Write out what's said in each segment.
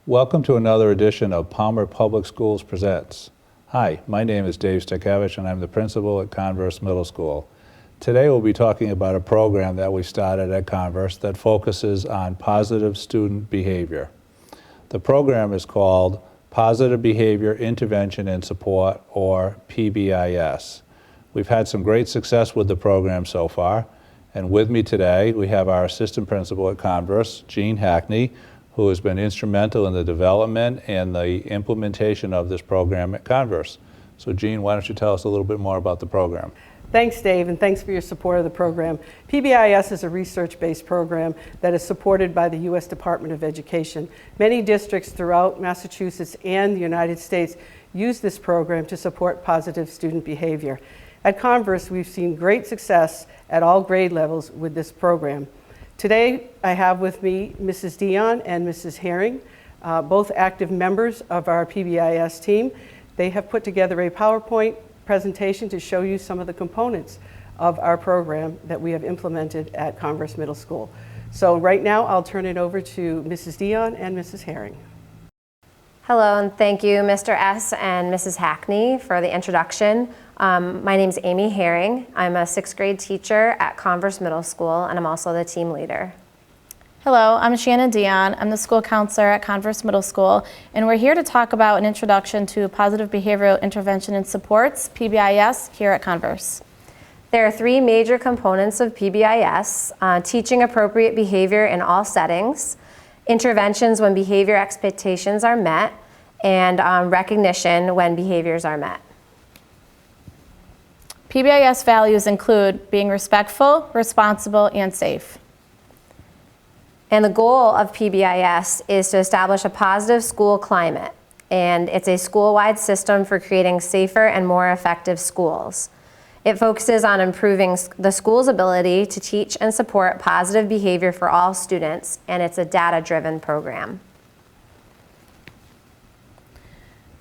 Welcome to another edition of Palmer Public Schools Presents. Hi, my name is Dave Stekevich and I'm the principal at Converse Middle School. Today we'll be talking about a program that we started at Converse that focuses on positive student behavior. The program is called Positive Behavior Intervention and Support, or Pbis. We've had some great success with the program so far, and with me today we have our assistant principal at Converse, Jean Hackney, who has been instrumental in the development and the implementation of this program at Converse. So Jean, why don't you tell us a little bit more about the program? Thanks, Dave, and thanks for your support of the program. Pbis is a research-based program that is supported by the U.S. Department of Education. Many districts throughout Massachusetts and the United States use this program to support positive student behavior. At Converse, we've seen great success at all grade levels with this program. Today, I have with me Mrs. Dion and Mrs. Herring, both active members of our Pbis team. They have put together a PowerPoint presentation to show you some of the components of our program that we have implemented at Converse Middle School. So right now, I'll turn it over to Mrs. Dion and Mrs. Herring. Hello, and thank you, Mr. S. and Mrs. Hackney, for the introduction. My name's Amy Herring. I'm a sixth grade teacher at Converse Middle School, and I'm also the team leader. Hello, I'm Shannon Dion. I'm the school counselor at Converse Middle School, and we're here to talk about an introduction to positive behavioral intervention and supports, PBIS, here at Converse. There are three major components of PBIS: teaching appropriate behavior in all settings, interventions when behavior expectations are met, and recognition when behaviors are met. PBIS values include being respectful, responsible, and safe. And the goal of PBIS is to establish a positive school climate, and it's a school-wide system for creating safer and more effective schools. It focuses on improving the school's ability to teach and support positive behavior for all students, and it's a data-driven program.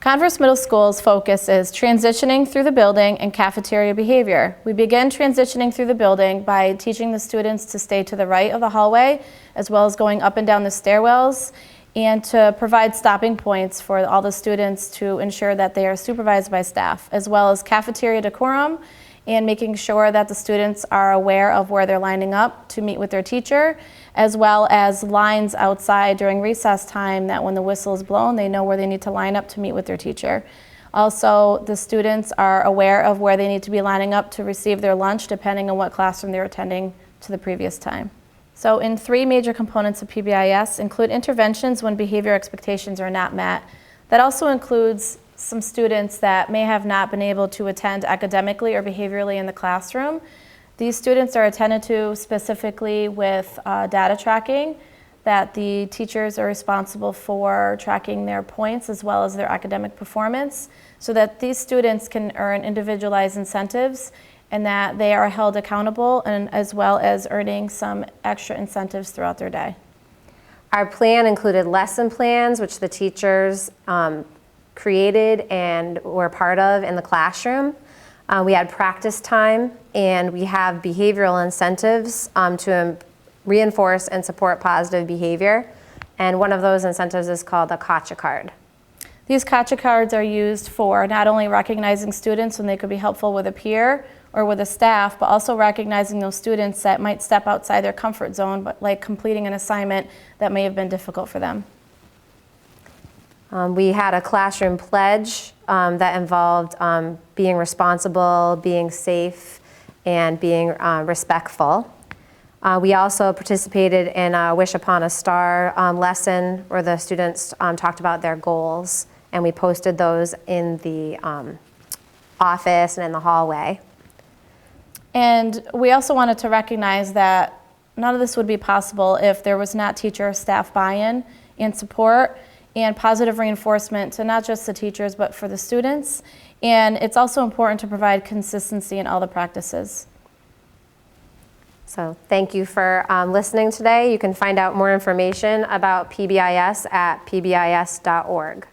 Converse Middle School's focus is transitioning through the building and cafeteria behavior. We begin transitioning through the building by teaching the students to stay to the right of the hallway, as well as going up and down the stairwells, and to provide stopping points for all the students to ensure that they are supervised by staff, as well as cafeteria decorum, and making sure that the students are aware of where they're lining up to meet with their teacher, as well as lines outside during recess time, that when the whistle is blown, they know where they need to line up to meet with their teacher. Also, the students are aware of where they need to be lining up to receive their lunch, depending on what classroom they're attending to the previous time. So in three major components of PBIS include interventions when behavior expectations are not met. That also includes some students that may have not been able to attend academically or behaviorally in the classroom. These students are attended to specifically with data tracking, that the teachers are responsible for tracking their points as well as their academic performance, so that these students can earn individualized incentives and that they are held accountable, and as well as earning some extra incentives throughout their day. Our plan included lesson plans, which the teachers created and were part of in the classroom. We had practice time, and we have behavioral incentives to reinforce and support positive behavior. And one of those incentives is called a Gotcha card. These Gotcha cards are used for not only recognizing students when they could be helpful with a peer or with a staff, but also recognizing those students that might step outside their comfort zone, but like completing an assignment that may have been difficult for them. We had a classroom pledge that involved being responsible, being safe, and being respectful. We also participated in a Wish Upon a Star lesson where the students talked about their goals, and we posted those in the office and in the hallway. And we also wanted to recognize that none of this would be possible if there was not teacher or staff buy-in and support and positive reinforcement to not just the teachers, but for the students. And it's also important to provide consistency in all the practices. So thank you for listening today. You can find out more information about PBIS at pbis.org.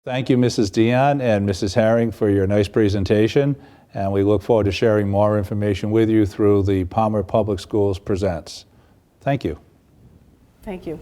Thank you, Mrs. Dion and Mrs. Herring, for your nice presentation, and we look forward to sharing more information with you through the Palmer Public Schools Presents. Thank you. Thank you.